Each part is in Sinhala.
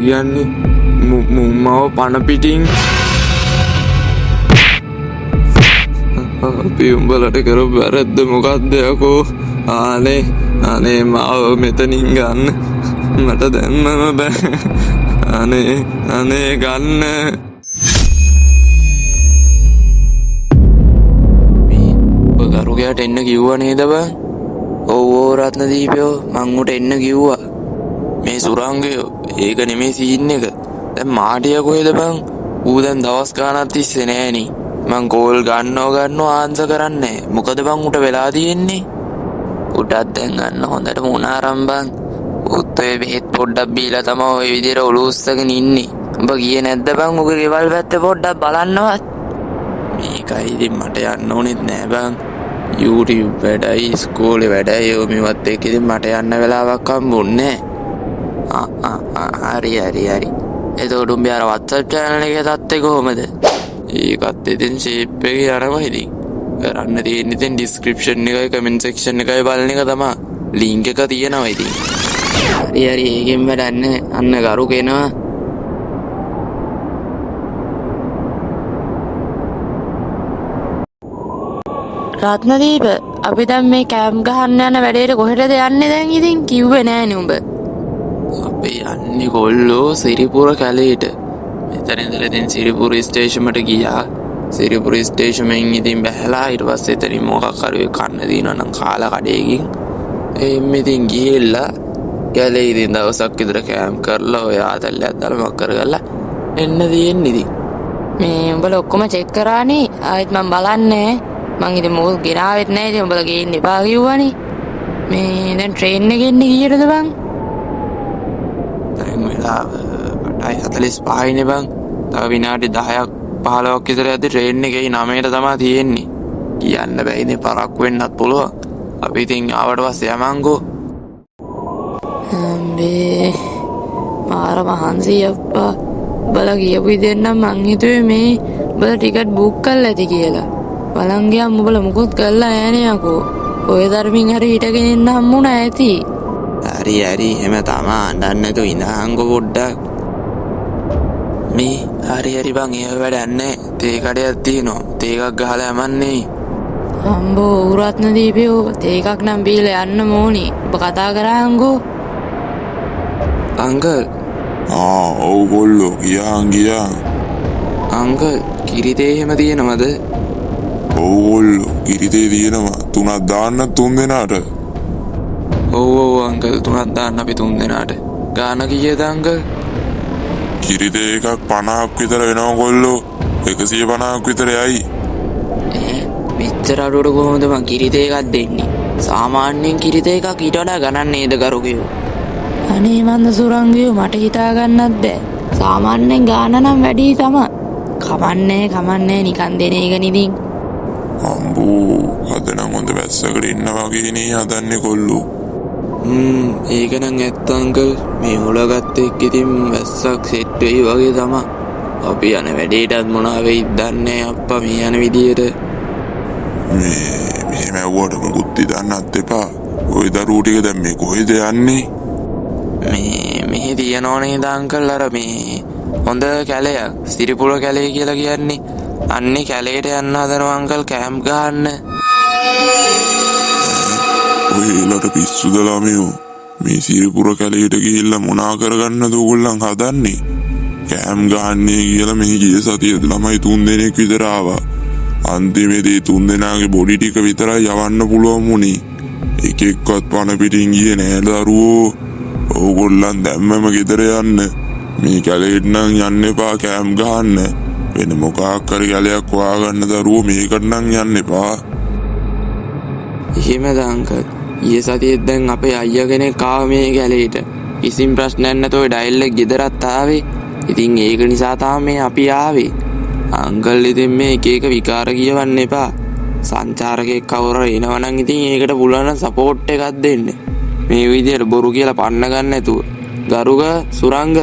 කියන්නේ මව පණ පිටින් අපි උඹලට කරු වැරද්ද මොකක්ද යකෝ? අනේ මාව මෙතනින් ගන්න. මට දැන්මම බෑ. අනේ ගන්න. ගරුකයාට එන්න කිව්වා නේද බං? ඔව් රත්නදීපයෝ මං උට එන්න කිව්වා. මේ සුරංගයෝ ඒක නෙමේ සීන් එක. දැන් මාටියා කොහෙද බං? ඌ දැන් දවස් ගානක් තිස්සේ නෑනේ. මං කෝල් ගන්නවා ආන්සර් කරන්නේ. මොකද බං උට වෙලා තියෙන්නේ? උටත් දැන් ගන්න හොඳට මොනාරම් බං. උත් ඔය බෙහෙත් පොඩ්ඩක් බීලා තමයි ඔය විදිහට ඔලුව උස්සගෙන ඉන්නේ. උඹ ගියේ නැද්ද බං උගේ ගෙවල් පැත්තේ පොඩ්ඩක් බලන්නවත්? මේකයි ඉතින් මට යන්න ඕනෙත් නෑ බං. YouTube වැඩයි ඉස්කෝලේ වැඩයි ඔය මේවත් එක්ක ඉතින් මට යන්න වෙලාවක් හම්බුන්නේ නෑ. හරි. එතකොට උඹ අර WhatsApp channel එකේ තත්ත්වය කොහමද? ඒකත් ඉතින් shape එකේ යනවා ඉතින්. කරන්න තියෙන්නේ ඉතින් description එකයි comment section එකයි බලන එක තමයි. link එක තියෙනවා ඉතින්. හරි ඒකෙන් වැඩන්නේ. අන්න කරු කෙනවා. රත්නදීප අපි දැන් මේ කැම්ප් ගහන්න යන වැඩේට කොහෙටද යන්නේ දැන් ඉතින් කිව්වේ නෑනේ උඹ. අපි යන්නේ කොල්ලෝ සිරිපුර කැලේට. මෙතන ඉඳලා ඉතින් සිරිපුර ස්ටේෂමට ගියා. සිරිපුර ස්ටේෂමෙන් ඉතින් බැහැලා ඊට පස්සේ එතනින් මොකක් හරි කන්න දිනවා නම් කාලා කඩේකින් එම්ම ඉතින් ගිහිල්ලා කැලේ ඉතින් දවසක් විතර කැම්ප් කරලා ඔය ආතල්ලයක් දාලා මක් කරගලා එන්න තියෙන්නේ ඉතින්. මේ උඹලා ඔක්කොම චෙක් කරානේ. ආයෙත් මම බලන්නේ. මං ඉතින් මොකද ගෙනාවෙත් නෑ. ඉතින් උඹලා ගේන්න එපා කිව්වනේ. මේ දැන් ට්‍රේන් එකේ ඉන්නේ කීයටද බං? දැන් වෙලාව 8:45නේ බං. තව විනාඩි 10ක් 15ක් විතර යද්දි ට්‍රේන් එකේ 9ට තමයි තියෙන්නේ. කියන්න බෑ ඉතින් පරක්කු වෙන්නත් පුළුවන්. අපි ඉතින් ආවට පස්සේ යමන්කෝ. අම්බේ මාර මහන්සි අප්පා. උඹලා කියපු විදිහෙන් නම් මං හිතුවේ මේ උඹලා ටිකට් බුක් කරලා ඇති කියලා. බලන් ගියාම උඹලා මුකුත් කරලා නෑනේ යකෝ. ඔය ධර්මින් හරි හිටගෙන ඉන්න හම්බුණා ඇති. හරි එහෙම තමා අඬන්න නැතුව ඉඳහන්කෝ පොඩ්ඩක්. මේ හරි බං ඒ වැඩක් නෑ. තේ කඩයක් තියෙනවා. තේ එකක් ගහලා යමන්නේ. අම්බෝ රත්නදීපයෝ තේ එකක් නම් බීලා යන්න ඕනි. ඔබ කතා කරාංගෝ. අංකල් ඔව් ගොල්ලෝ ගියා. අංකල් කිරිතේ එහෙම තියෙනවද? ඔව් ගොල්ලෝ කිරිතේ තියෙනවා. 3ක් දාන්න 3 දෙනාට. ඔව් අංකල් 3ක් දාන්න අපි 3 දෙනාට. ගාන කීයද අංකල්? කිරිතේ එකක් 50ක් විතර වෙනවා ගොල්ලෝ. 150ක් විතර යයි. මෙච්චර අඩුවට කොහොමද මං කිරිතේ එකක් දෙන්නේ? සාමාන්‍යයෙන් කිරිතේ එකක් ඊට වඩා ගණන් නේද කරුගියෝ? අනේ මන්ද සුරංගියෝ මට හිතා ගන්නත් බෑ. සාමාන්‍යයෙන් ගාන නම් වැඩි තමයි. කමන්නේ නිකන් දෙන එක නිදින්. අම්බෝ අද නම් හොඳ වැස්සකට ඉන්න වගේ නේ හදන්නේ කොල්ලෝ. ඒක නම් ඇත්ත අංකල්. මේ හොලගත්ත එක්ක ඉතින් වැස්සක් සෙට් වෙයි වගේ තමයි. අපි යන වැඩේටත් මොනවා වෙයිද දන්නේ අප්පා මේ යන විදියට. මෙහෙම ඇව්වට මුකුත් දන්නත් එපා. ওই දරුවෝ ටික දැන් මේ කොහෙද යන්නේ? මෙහි තියනෝ නේද අංකල් අර මේ හොඳ කැලයක් සිරිපුර කැලේ කියලා කියන්නේ. අන්නේ කැලේට යන්න හදනවා අංකල් කැම්ප් ගහන්න. ඔය එලට පිස්සුද ළමයෝ? මේ සිරිපුර කැලේට ගිහිල්ලා මොනා කරගන්නද ඕගොල්ලන් හදන්නේ? කැම්ප් ගහන්නේ කියලා මෙහි ගිය සතියේ ළමයි 3 දෙනෙක් විතර ආවා. අන්තිමේදී 3 දෙනාගේ බොඩි ටික විතරයි යවන්න පුළුවන් වුණේ. එකෙක්වත් පණ පිටින් ගියේ නෑ දරුවෝ. ඕගොල්ලන් දැම්මම ගෙදර යන්න. මේ කැලේට නම් යන්න එපා කැම්ප් ගහන්න. වෙන මොකක් හරි කැලයක් හොයාගන්න දරුවෝ මේකට නම් යන්න එපා. එහෙමද අංකල්? ඊයේ සතියේ දැන් අපේ අයියා කෙනෙක් ආව මේ කැලේට. කිසිම ප්‍රශ්නයක් නැතුව ඩයල් එක ගෙදරත් ආවේ. ඉතින් ඒක නිසා තමයි අපි ආවේ. අංකල් ඉතින් මේ එක විකාර කියවන්න එපා. සංචාරකෙක් කවුරු එනවනම් ඉතින් ඒකට පුළුවන් සපෝට් එකක් දෙන්න. මේ විදියට බොරු කියලා පන්න ගන්න නැතුව. ගරුක සුරංග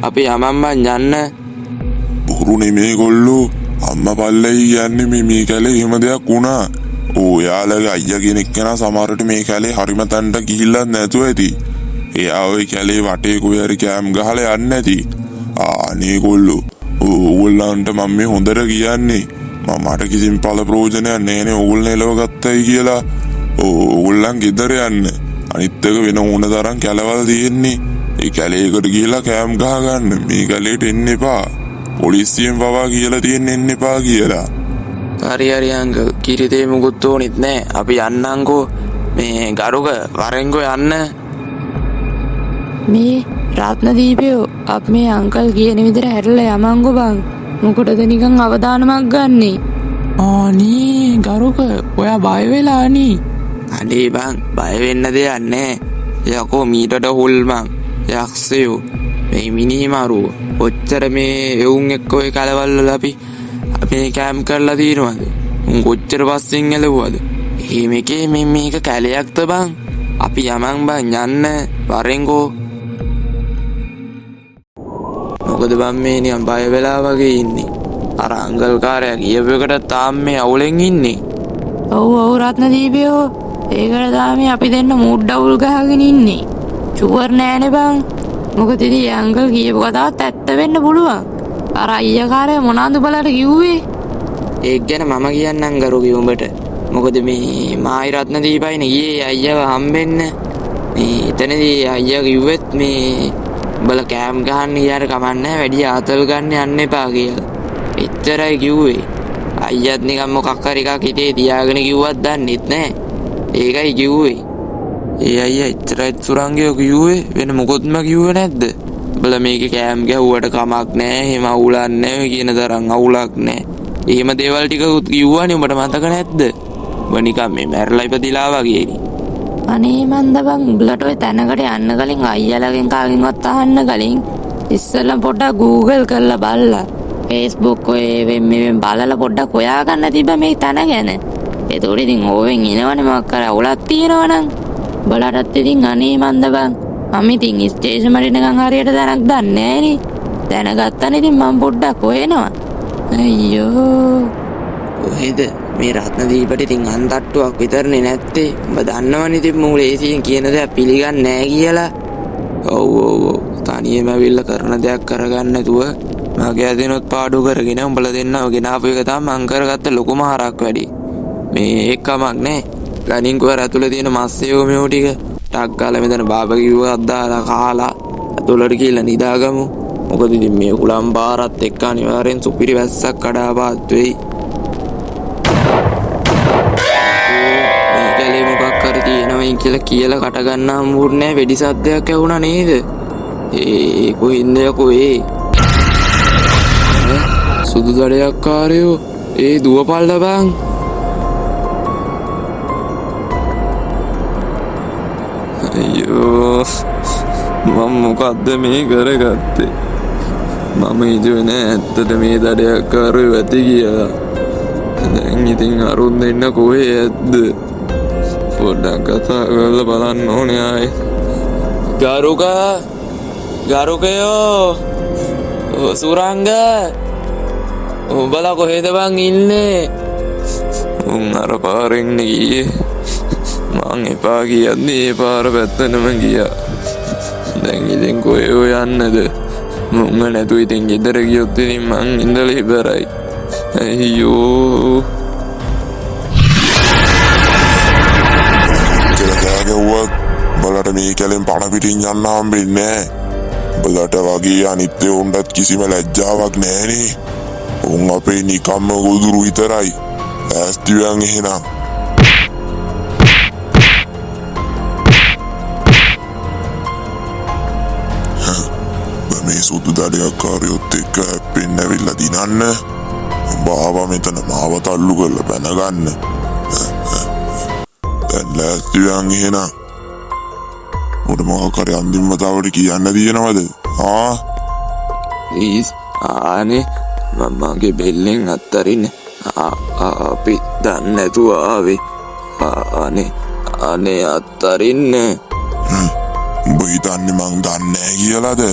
අපි යමම්මන් යන්න. බොරු නෙමේ ගොල්ලෝ. අම්මා පල්ලෙයි යන්නේ මේ කැලේ එහෙම දෙයක් වුණා. ඔයාලගේ අයියා කෙනෙක් කෙනා සමහරට මේ කැලේ හරිම තැනට ගිහිල්ලා නැතුව ඇති. එයා ඔය කැලේ වටේ කොහේ හරි කෑම් ගහලා යන්නේ නැති. අනේ ගොල්ලෝ. ඕගොල්ලන්ට මම මේ හොඳට කියන්නේ. මට කිසිම පළ ප්‍රයෝජනයක් නැහැනේ ඕගොල්ලෝ එලව ගත්තයි කියලා. ඕගොල්ලන් ගෙදර යන්න. අනිත් එක වෙන ඕන තරම් කැලවල් තියෙන්නේ. ඒ කැලේකට ගිහලා කෑම් ගහ ගන්න. මේ කැලේට එන්න එපා. පොලිසියෙන් පවා කියලා තියෙන්නේ එන්න එපා කියලා. හරි අංකල් කිරිතේ මුකුත් ඕනෙත් නෑ. අපි යන්නංකෝ. මේ ගරුක වරෙන්කෝ යන්න. මේ රත්නදීපයෝ අප මේ අංකල් කියන විදිහට හැරලා යමංගෝ බං. මොකටද නිකන් අවදානමක් ගන්නෙ? අනේ ගරුක ඔයා බය වෙලානේ. අනේ බං බය වෙන්න දෙයක් නෑ. යකෝ මීටට හොල් බං. යක්ෂයෝ මේ මිනිමාරුව ඔච්චර මේ එවුන් එක්ක ඔය කලවල් වල අපි කෑම් කරලා තියෙනවද? උන් කොච්චර පස්සෙන් ඇලුවද? එහෙම එකේ මේක කැලයක්ද බං? අපි යමන් බං යන්න වරෙන්කෝ. මොකද බං මේ නිකන් බය වෙලා වගේ ඉන්නේ. අර අංකල් කාරයා කියපු එකට තාම මේ අවුලෙන් ඉන්නේ. ඔව් රත්නදීපයෝ ඒකට තාම අපි දෙන්න මූඩ් අවුල් ගහගෙන ඉන්නේ. ෂුවර් නෑනේ බං. මොකද ඉතින් අංකල් කියපු කතාවත් ඇත්ත වෙන්න පුළුවන්. අර අයියා කාරයා මොනවාද බලලා කිව්වේ? ඒක ගැන මම කියන්නම් ගරුගේ උඹට. මොකද මේ මායි රත්නදීපයිනේ ගියේ අයියාව හම්බෙන්න. මේ එතනදී අයියා කිව්වෙත් මේ උඹලා කෑම් ගහන්න ගියාට කමන්නේ වැඩි ආතල් ගන්න යන්න එපා කියලා. එච්චරයි කිව්වේ. අයියාත් නිකන් මොකක් හරි එකක් හිතේ තියාගෙන කිව්වත් දන්නෙත් නෑ. ඒකයි කිව්වේ. ඒ අයියා එච්චරයි සුරංගයෝ කිව්වේ වෙන මොකොත්ම කිව්වේ නැද්ද? උඹලා මේක කෑම් ගැහුවට කමක් නෑ. එහෙම අවුලක් නෑ කියන තරම් අවුලක් නෑ. එහෙම දේවල් ටික කිව්වනේ උඹට මතක නැද්ද? උඹ නිකන් මේ මැරලා ඉපදිලා වගේනේ. අනේ මන්ද බං උඹලට ඔය තැනකට යන්න කලින් අයියාලගෙන් කාගෙන්වත් අහන්න කලින් ඉස්සෙල්ලා පොඩ්ඩක් Google කරලා බලලා Facebook ඔය මේ බලලා පොඩ්ඩක් හොයාගන්න තිබ්බ මේ තැන ගැන. ඒතකොට ඉතින් ඕවෙන් එනවනේ මොකක් කර අවුලක් තියෙනවනම් බලටත් ඉතින් අනේ මන්ද බං මම ඉතින් ස්ටේෂන් වල නිකන් හරියට දැනක් දන්නේ නෑනේ. දැනගත්තනේ ඉතින් මම පොඩ්ඩක් හොයනවා. අයියෝ කොහෙද මේ රත්නදීපට ඉතින් අන්තට්ටුවක් විතරනේ නැත්තේ. උඹ දන්නවනේ ඉතින් මූල ඒසියෙන් කියන දේ පිළිගන්නේ නෑ කියලා. ඔව් තනියම ඇවිල්ලා කරන දෙයක් කරගන්න නැතුව මගේ අදිනොත් පාඩු කරගෙන උඹලා දෙන්නව ගෙනාපු එක තමයි මං කරගත්ත ලොකුම හරක් වැඩි. මේ එකමක් නෑ. ගණින් කුවර ඇතුලේ තියෙන මස්සයෝ මේව ටික ටක් ගාලා මෙතන බාබා කිව්වක් දාලා කාලා ඇතුලට ගිහලා නිදාගමු. මොකද ඉතින් මේ උලම් බාරත් එක්ක අනිවාර්යෙන් සුපිරි වැස්සක් කඩාපාත් වෙයි. මේ කැලේ මොකක් හරි තියෙනවයි කියලා කට ගන්න හම්බුනේ වෙඩි සද්දයක් ඇහුණා නේද? ඒ කොහින්ද යකෝ ඒ? සුදු දඩයක් කාරයෝ ඒ දුවපල්ලා බං. අයියෝ මම මොකද්ද මේ කරගත්තේ? මම හිතුවේ නෑ ඇත්තට මේ දඩයක් කාරයෝ ඇති කියලා. දැන් ඉතින් අරුන් දෙන්න කොහේ ඇද්ද? පොඩ්ඩක් කතා කරලා බලන්න ඕනේ ආයේ. ගරුකයෝ සුරංග උඹලා කොහෙද බං ඉන්නේ? උන් අර පාරෙන් ගියේ. මං එපා කියන්නේ ඒ පාර පැත්තටම ගියා. දැන් ඉතින් කොහෙෝ යන්නද? මුංග නැතු ඉතින් ගෙදර ගියොත් ඉතින් මං ඉඳලා ඉවරයි. අයියෝ ගැව්වත් බලට මේ කැලෙන් පණ පිටින් යන්න හම්බෙන්නේ නෑ. බලට වගේ අනිත් උන්ටත් කිසිම ලැජ්ජාවක් නෑනේ. උන් අපේ නිකම්ම ගොදුරු විතරයි. ඈස්තියන් එහෙනම් මේ සුදු දඩයක් කාරයොත් එක්ක හැප්පෙන්න ඇවිල්ලා දිනන්න. උඹ ආවා මෙතන මාව තල්ලු කරලා පැනගන්න. දැන් ලෑස්තියන් එහෙනම් මොඩ මොකක් හරි අන්තිම වතාවට කියන්න තියෙනවද? ප්ලීස් ආනේ මමගේ බෙල්ලෙන් අත්තරින්න. අපි දන්නේ නැතුව ආවේ. අනේ අත්තරින්න. උඹ හිතන්නේ මං දන්නේ නැහැ කියලාද?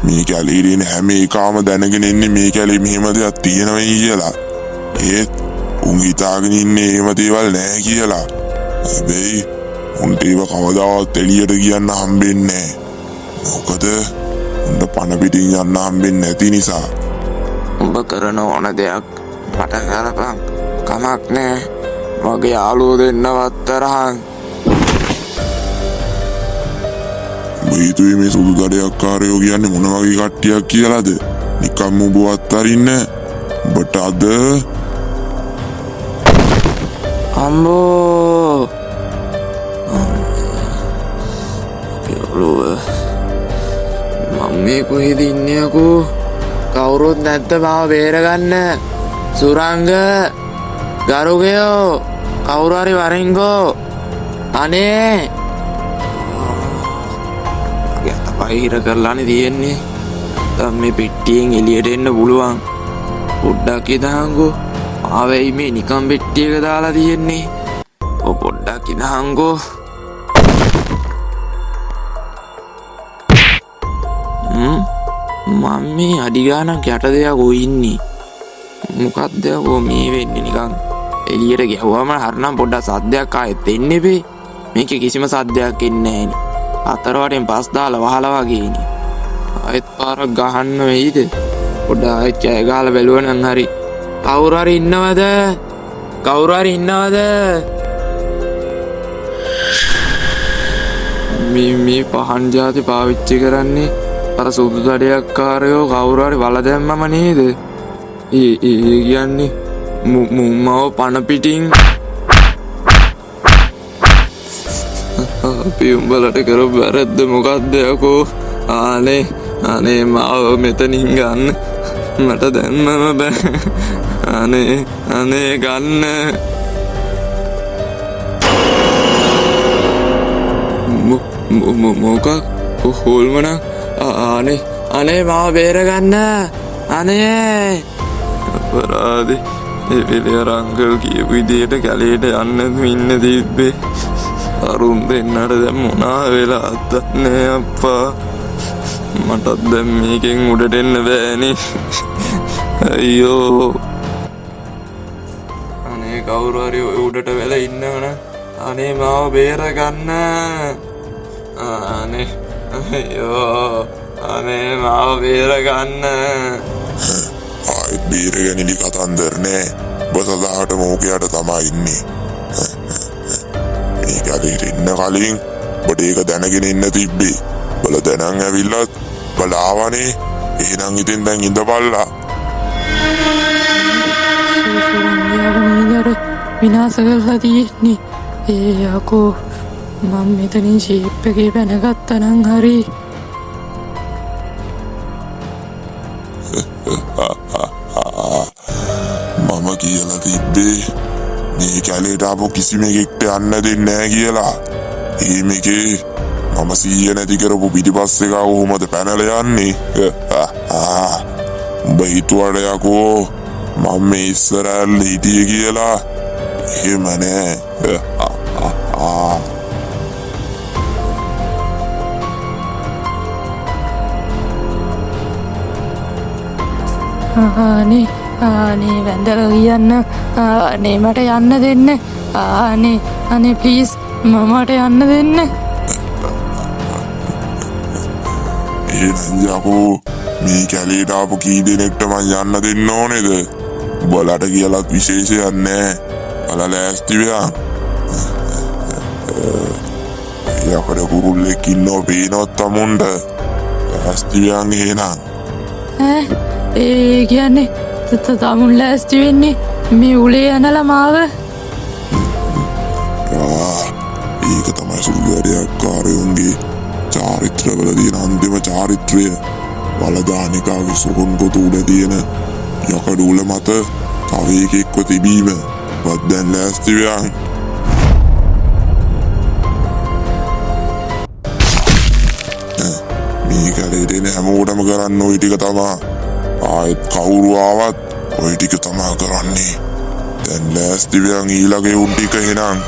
මේ කැලේ ඉන්න හැම එකම දැනගෙන ඉන්නේ මේ කැලේ මෙහෙම දෙයක් තියෙනවා කියලා. ඒත් උන් හිතාගෙන ඉන්නේ එහෙම දේවල් නැහැ කියලා. හැබැයි උන්ට ඒව කවදාවත් එළියට කියන්න හම්බෙන්නේ නැහැ. මොකද උන්ට පණ පිටින් යන්න හම්බෙන්නේ නැති නිසා. උඹ කරන ඕන දෙයක් මට කරපන්. කමක් නෑ. මගේ යාළුවෝ දෙන්නවත් තරහන්. බීතුයි මේ සුදු දඩයක්කාරයෝ කියන්නේ මොන වගේ කට්ටියක් කියලාද? නිකම්ම උඹ අත්තරින්නේ. උඹට අද අම්බෝ ඔළුව මම මේ කොහෙද ඉන්නේ අකෝ? කවුරුත් නැද්ද මාව බේරගන්න? සුරංග ගරුකයෝ කවුරු හරි වරින්ගෝ. අනේ මගේ අත පහිර කරලානේ තියෙන්නේ. නැත්තම් මේ පෙට්ටියෙන් එළියට එන්න පුළුවන්. පොඩ්ඩක් ඉදහංගෝ. ආවෙයි මේ නිකම් පෙට්ටියක දාලා තියෙන්නේ. ඔය පොඩ්ඩක් ඉදහංගෝ. මම මේ අඩි ගානක් යට දෙයක් ඔය ඉන්නේ. මොකක්ද ඔය මේ වෙන්නේ? නිකන් එළියට ගැහුවම හරිනම් පොඩ්ඩක් සද්දයක් ආයෙත් එන්න එපේ. මේකේ කිසිම සද්දයක් එන්නේ නැහෙනි. අතර වටෙන් පස් දාලා වහලා වගේනේ. ආයෙත් පාරක් ගහන්න වෙයිද? පොඩ්ඩක් ආයෙත් කෑ ගහලා බැලුවනම් හරි. කවුරු හරි ඉන්නවද? කවුරු හරි ඉන්නවද? මේ පහන් ජාති පාවිච්චි කරන්නේ අර සුදු දඩයක්කාරයෝ කවුරු හරි වල දැම්මම නේද? ඒ කියන්නේ මුම්මව පණ පිටින් අපි උඹලට කරපු වැරද්ද මොකක්ද යකෝ? අනේ මාව මෙතනින් ගන්න. මට දැන්නම බෑ. අනේ ගන්න. මොකක් හොල්මනක්? අනේ මාව බේරගන්න. අනේ අපරාධි එවිලේ රංගල් කියපු විදියට කැලේට යන්න ඉන්න තිබ්බේ. අරුන් දෙන්නට දැන් මොනා වෙලාද දන්නේ අප්පා. මටත් දැන් මේකෙන් උඩට එන්න බෑනේ. අයියෝ. අනේ කවුරු හරි ඔය උඩට වෙලා ඉන්නවනම් අනේ මාව බේරගන්න. අනේ අයියෝ. අනේ මාව බේරගන්න. ආයෙත් බේරගැනිලි කතන්දර නෑ. බසදාට මෝකයට තමයි ඉන්නේ. මේක අදට ඉන්න කලින් බට ඒක දැනගෙන ඉන්න තිබ්බේ. බල දැනන් ඇවිල්ලත් බලාවනේ. එහෙනම් ඉතින් දැන් ඉඳපල්ලා. සුරංගයාව විනාශ කරලා තියෙන්නේ. ඒ යකෝ මම මෙතනින් ෂේප් එකේ පැනගත්තා නම් හරි. මම කියලා තිබ්බේ මේ කැලේට ආපු කිසිම එකෙක්ට යන්න දෙන්නේ නැහැ කියලා. ඒ මේකේ මම සීය නැති කරපු පිටිපස්සේ ගා කොහොමද පැනලා යන්නේ? උඹ හිතුවට යකෝ මම මේ ඉස්සරහල් හිටියේ කියලා. එහෙම නෑ. අනේ වැඳලා කියන්න. අනේ මට යන්න දෙන්න. අනේ ප්ලීස් මමට යන්න දෙන්න. එහෙනම් යකෝ මේ කැලේට ආපු කී දෙනෙක්ට මං යන්න දෙන්න ඕනේද? උඹලට කියලාත් විශේෂයක් නෑ. බල ලෑස්ති වෙලා. යකඩ කුරුල්ලෙක් ඉන්නව පේනවත් තමුන්ට. ලෑස්ති වෙන් එහෙනම්. ඒ කියන්නේ තමුන් ලෑස්ති වෙන්නේ මේ උලේ යනලා මාව? ඒක තමයි සුළුවැඩියක්කාරයොන්ගේ චාරිත්‍රවල තියෙන අන්තිම චාරිත්‍රය. වලදානිකාගේ සොහොන් කොට උඩ තියෙන යකඩ උල මත තව එකෙක්ව තිබීම. වත් දැන් ලෑස්ති වෙන්. මේ කැලේට එන හැමෝටම කරන්න ওই ටික තමා. ආයෙත් කවුරු ආවත් ওই ටික තමා කරන්නේ. දැන් ලෑස්ති වෙන් ඊළඟ උන් ටික එහෙනම්.